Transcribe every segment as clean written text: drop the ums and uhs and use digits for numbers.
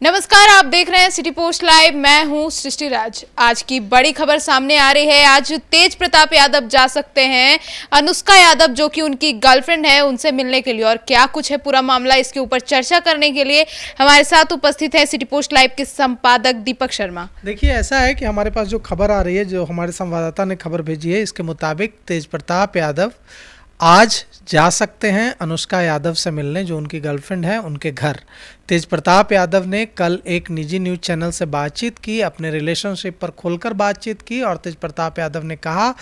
नमस्कार, आप देख रहे हैं सिटी पोस्ट लाइव। मैं हूं सृष्टि राज। आज की बड़ी खबर सामने आ रही है। आज तेज प्रताप यादव जा सकते हैं अनुष्का यादव, जो कि उनकी गर्लफ्रेंड है, उनसे मिलने के लिए। और क्या कुछ है पूरा मामला, इसके ऊपर चर्चा करने के लिए हमारे साथ उपस्थित है सिटी पोस्ट लाइव के संपादक दीपक शर्मा। देखिए, ऐसा है कि हमारे पास जो खबर आ रही है, जो हमारे संवाददाता ने खबर भेजी है, इसके मुताबिक तेज प्रताप यादव आज जा सकते हैं अनुष्का यादव से मिलने, जो उनकी गर्लफ्रेंड है, उनके घर। तेज प्रताप यादव ने कल एक निजी न्यूज़ चैनल से बातचीत की, अपने रिलेशनशिप पर खोलकर बातचीत की। और तेज प्रताप यादव ने कहा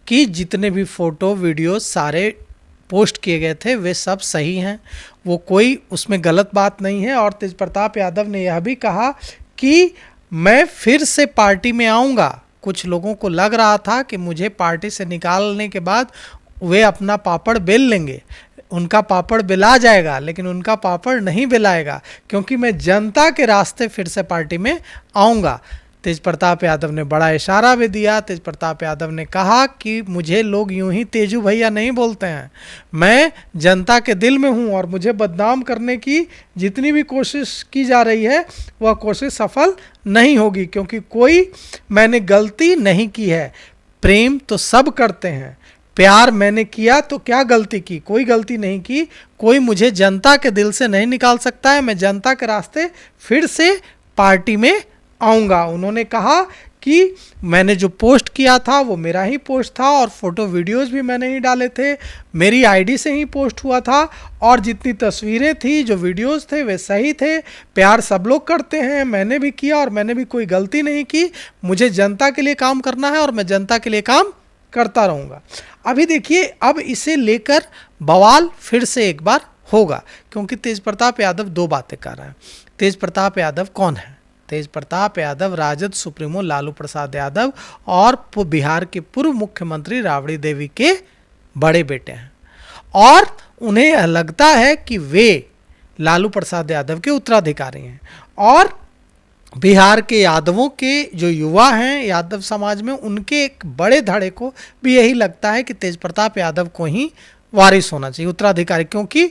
कि जितने भी फ़ोटो वीडियो सारे पोस्ट किए गए थे वे सब सही हैं, वो कोई उसमें गलत बात नहीं है। और तेज प्रताप यादव ने यह भी कहा कि मैं फिर से पार्टी में आऊँगा। कुछ लोगों को लग रहा था कि मुझे पार्टी से निकालने के बाद वे अपना पापड़ बेल लेंगे, उनका पापड़ बेला जाएगा, लेकिन उनका पापड़ नहीं बेलाएगा, क्योंकि मैं जनता के रास्ते फिर से पार्टी में आऊँगा। तेज प्रताप यादव ने बड़ा इशारा भी दिया। तेज प्रताप यादव ने कहा कि मुझे लोग यूं ही तेजू भैया नहीं बोलते हैं, मैं जनता के दिल में हूं और मुझे बदनाम करने की जितनी भी कोशिश की जा रही है वह कोशिश सफल नहीं होगी, क्योंकि कोई मैंने गलती नहीं की है। प्रेम तो सब करते हैं, प्यार मैंने किया तो क्या गलती की? कोई गलती नहीं की। कोई मुझे जनता के दिल से नहीं निकाल सकता है। मैं जनता के रास्ते फिर से पार्टी में आऊँगा। उन्होंने कहा कि मैंने जो पोस्ट किया था वो मेरा ही पोस्ट था और फोटो वीडियोस भी मैंने ही डाले थे, मेरी आईडी से ही पोस्ट हुआ था। और जितनी तस्वीरें थी, जो वीडियोस थे, वे सही थे। प्यार सब लोग करते हैं, मैंने भी किया और मैंने भी कोई गलती नहीं की। मुझे जनता के लिए काम करना है और मैं जनता के लिए काम करता रहूँगा। अभी देखिए, अब इसे लेकर बवाल फिर से एक बार होगा, क्योंकि तेज प्रताप यादव दो बातें कर रहे हैं। तेज प्रताप यादव कौन है? तेज प्रताप यादव राजद सुप्रीमो लालू प्रसाद यादव और बिहार के पूर्व मुख्यमंत्री राबड़ी देवी के बड़े बेटे हैं। और उन्हें लगता है कि वे लालू प्रसाद यादव के उत्तराधिकारी हैं। और बिहार के यादवों के जो युवा हैं यादव समाज में, उनके एक बड़े धड़े को भी यही लगता है कि तेज प्रताप यादव को ही वारिस होना चाहिए, उत्तराधिकारी। क्योंकि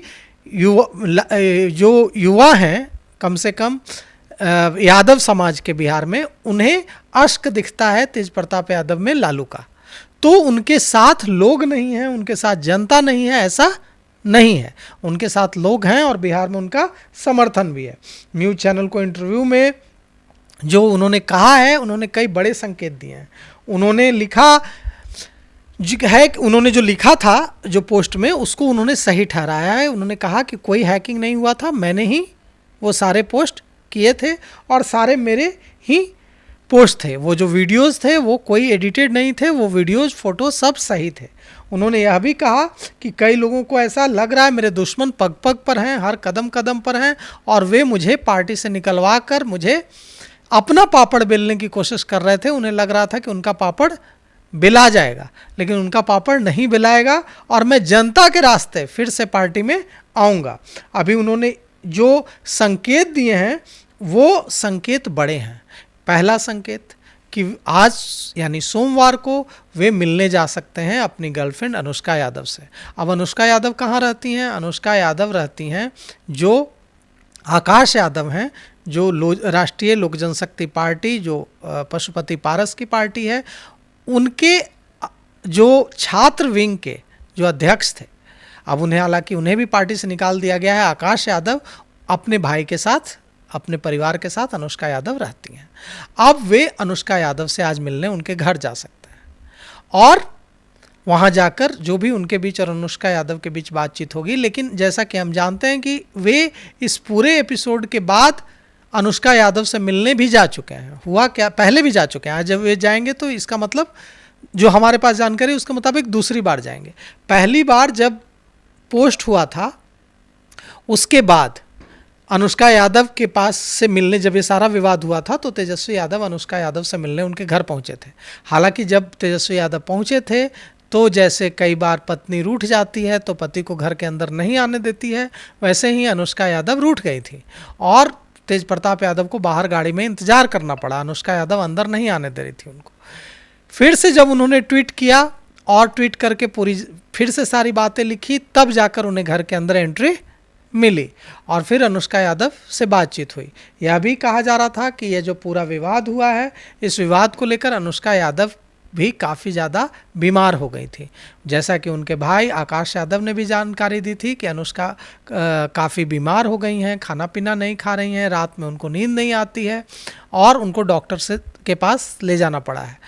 जो युवा हैं, कम से कम यादव समाज के बिहार में, उन्हें अश्क दिखता है तेज प्रताप यादव में लालू का। तो उनके साथ लोग नहीं हैं, उनके साथ जनता नहीं है, ऐसा नहीं है। उनके साथ लोग हैं और बिहार में उनका समर्थन भी है। न्यूज़ चैनल को इंटरव्यू में जो उन्होंने कहा है, उन्होंने कई बड़े संकेत दिए हैं। उन्होंने लिखा है, उन्होंने जो लिखा था जो पोस्ट में, उसको उन्होंने सही ठहराया है। उन्होंने कहा कि कोई हैकिंग नहीं हुआ था, मैंने ही वो सारे पोस्ट किए थे और सारे मेरे ही पोस्ट थे। वो जो वीडियोस थे वो कोई एडिटेड नहीं थे, वो वीडियोस फोटो सब सही थे। उन्होंने यह भी कहा कि कई लोगों को ऐसा लग रहा है मेरे दुश्मन पग पग पर हैं, हर कदम कदम पर हैं, और वे मुझे पार्टी से निकलवा कर मुझे अपना पापड़ बेलने की कोशिश कर रहे थे। उन्हें लग रहा था कि उनका पापड़ बेला जाएगा, लेकिन उनका पापड़ नहीं बेलाएगा और मैं जनता के रास्ते फिर से पार्टी में आऊँगा। अभी उन्होंने जो संकेत दिए हैं वो संकेत बड़े हैं। पहला संकेत कि आज यानी सोमवार को वे मिलने जा सकते हैं अपनी गर्लफ्रेंड अनुष्का यादव से। अब अनुष्का यादव कहाँ रहती हैं? अनुष्का यादव रहती हैं जो आकाश यादव हैं, जो राष्ट्रीय लोक जनशक्ति पार्टी, जो पशुपति पारस की पार्टी है, उनके जो छात्र विंग के जो अध्यक्ष थे। अब उन्हें, हालांकि उन्हें भी पार्टी से निकाल दिया गया है। आकाश यादव अपने भाई के साथ, अपने परिवार के साथ अनुष्का यादव रहती हैं। अब वे अनुष्का यादव से आज मिलने उनके घर जा सकते हैं और वहाँ जाकर जो भी उनके बीच और अनुष्का यादव के बीच बातचीत होगी। लेकिन जैसा कि हम जानते हैं कि वे इस पूरे एपिसोड के बाद अनुष्का यादव से मिलने भी जा चुके हैं। हुआ क्या, पहले भी जा चुके हैं। आज जब वे जाएंगे तो इसका मतलब, जो हमारे पास जानकारी उसके मुताबिक दूसरी बार जाएंगे। पहली बार जब पोस्ट हुआ था, उसके बाद अनुष्का यादव के पास से मिलने, जब ये सारा विवाद हुआ था, तो तेजस्वी यादव अनुष्का यादव से मिलने उनके घर पहुंचे थे। हालांकि जब तेजस्वी यादव पहुंचे थे तो जैसे कई बार पत्नी रूठ जाती है तो पति को घर के अंदर नहीं आने देती है, वैसे ही अनुष्का यादव रूठ गई थी और तेज प्रताप यादव को बाहर गाड़ी में इंतजार करना पड़ा। अनुष्का यादव अंदर नहीं आने दे रही थी उनको। फिर से जब उन्होंने ट्वीट किया और ट्वीट करके पूरी फिर से सारी बातें लिखी, तब जाकर उन्हें घर के अंदर एंट्री मिली और फिर अनुष्का यादव से बातचीत हुई। यह भी कहा जा रहा था कि यह जो पूरा विवाद हुआ है, इस विवाद को लेकर अनुष्का यादव भी काफ़ी ज़्यादा बीमार हो गई थी। जैसा कि उनके भाई आकाश यादव ने भी जानकारी दी थी कि अनुष्का काफ़ी बीमार हो गई हैं, खाना पीना नहीं खा रही हैं, रात में उनको नींद नहीं आती है और उनको डॉक्टर से के पास ले जाना पड़ा है।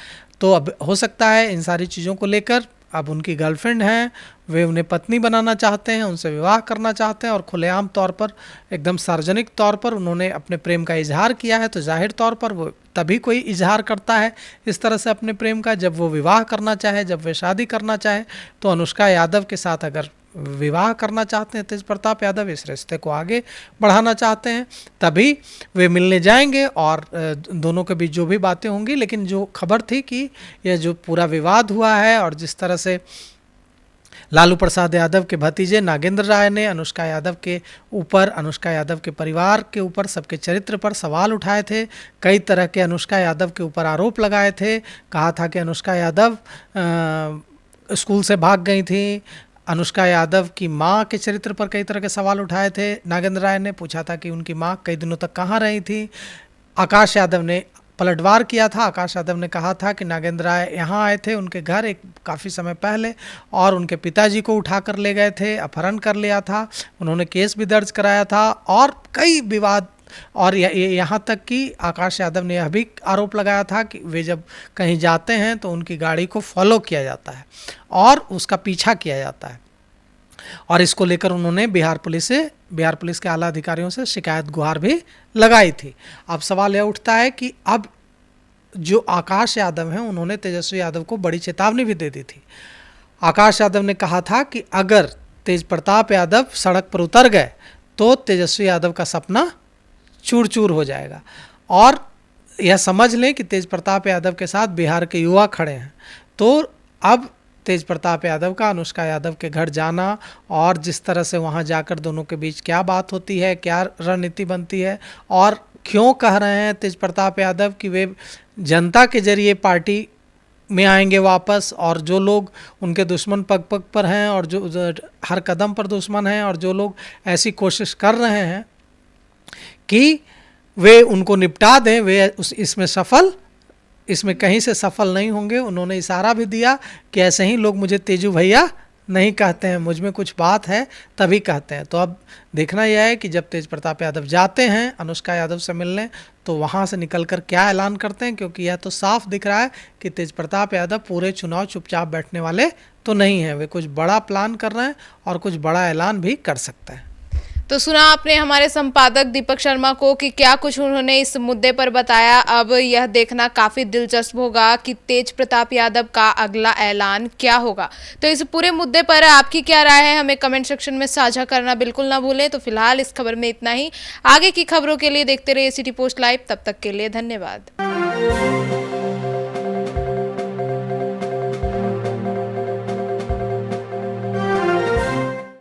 तो अब हो सकता है इन सारी चीज़ों को लेकर अब उनकी गर्लफ्रेंड हैं, वे उन्हें पत्नी बनाना चाहते हैं, उनसे विवाह करना चाहते हैं और खुलेआम तौर पर, एकदम सार्वजनिक तौर पर उन्होंने अपने प्रेम का इजहार किया है। तो जाहिर तौर पर वो तभी कोई इजहार करता है इस तरह से अपने प्रेम का जब वो विवाह करना चाहे, जब वे शादी करना चाहे। तो अनुष्का यादव के साथ अगर विवाह करना चाहते हैं तेज प्रताप यादव, इस रिश्ते को आगे बढ़ाना चाहते हैं, तभी वे मिलने जाएंगे और दोनों के बीच जो भी बातें होंगी। लेकिन जो खबर थी कि यह जो पूरा विवाद हुआ है और जिस तरह से लालू प्रसाद यादव के भतीजे नागेंद्र राय ने अनुष्का यादव के ऊपर, अनुष्का यादव के परिवार के ऊपर, सबके चरित्र पर सवाल उठाए थे, कई तरह के अनुष्का यादव के ऊपर आरोप लगाए थे, कहा था कि अनुष्का यादव स्कूल से भाग गई थी, अनुष्का यादव की मां के चरित्र पर कई तरह के सवाल उठाए थे। नागेंद्र राय ने पूछा था कि उनकी मां कई दिनों तक कहाँ रही थी। आकाश यादव ने पलटवार किया था। आकाश यादव ने कहा था कि नागेंद्र राय यहाँ आए थे उनके घर एक काफ़ी समय पहले और उनके पिताजी को उठा कर ले गए थे, अपहरण कर लिया था, उन्होंने केस भी दर्ज कराया था और कई विवाद। और यहाँ तक कि आकाश यादव ने यह भी आरोप लगाया था कि वे जब कहीं जाते हैं तो उनकी गाड़ी को फॉलो किया जाता है और उसका पीछा किया जाता है। और इसको लेकर उन्होंने बिहार पुलिस के आला अधिकारियों से शिकायत गुहार भी लगाई थी। अब सवाल यह उठता है कि अब जो आकाश यादव हैं उन्होंने तेजस्वी यादव को बड़ी चेतावनी भी दे दी थी। आकाश यादव ने कहा था कि अगर तेज प्रताप यादव सड़क पर उतर गए तो तेजस्वी यादव का सपना चूर चूर हो जाएगा और यह समझ लें कि तेज प्रताप यादव के साथ बिहार के युवा खड़े हैं। तो अब तेज प्रताप यादव का अनुष्का यादव के घर जाना और जिस तरह से वहां जाकर दोनों के बीच क्या बात होती है, क्या रणनीति बनती है और क्यों कह रहे हैं तेज प्रताप यादव कि वे जनता के जरिए पार्टी में आएंगे वापस, और जो लोग उनके दुश्मन पग पग पर हैं और जो हर कदम पर दुश्मन हैं और जो लोग ऐसी कोशिश कर रहे हैं कि वे उनको निपटा दें, वे इसमें कहीं से सफल नहीं होंगे। उन्होंने इशारा भी दिया कि ऐसे ही लोग मुझे तेजू भैया नहीं कहते हैं, मुझ में कुछ बात है तभी कहते हैं। तो अब देखना यह है कि जब तेज प्रताप यादव जाते हैं अनुष्का यादव से मिलने तो वहाँ से निकलकर क्या ऐलान करते हैं, क्योंकि यह तो साफ दिख रहा है कि तेज प्रताप यादव पूरे चुनाव चुपचाप बैठने वाले तो नहीं हैं, वे कुछ बड़ा प्लान कर रहे हैं और कुछ बड़ा ऐलान भी कर सकते हैं। तो सुना आपने हमारे संपादक दीपक शर्मा को कि क्या कुछ उन्होंने इस मुद्दे पर बताया। अब यह देखना काफ़ी दिलचस्प होगा कि तेज प्रताप यादव का अगला ऐलान क्या होगा। तो इस पूरे मुद्दे पर आपकी क्या राय है, हमें कमेंट सेक्शन में साझा करना बिल्कुल ना भूलें। तो फिलहाल इस खबर में इतना ही। आगे की खबरों के लिए देखते रहिए सिटी पोस्ट लाइव। तब तक के लिए धन्यवाद।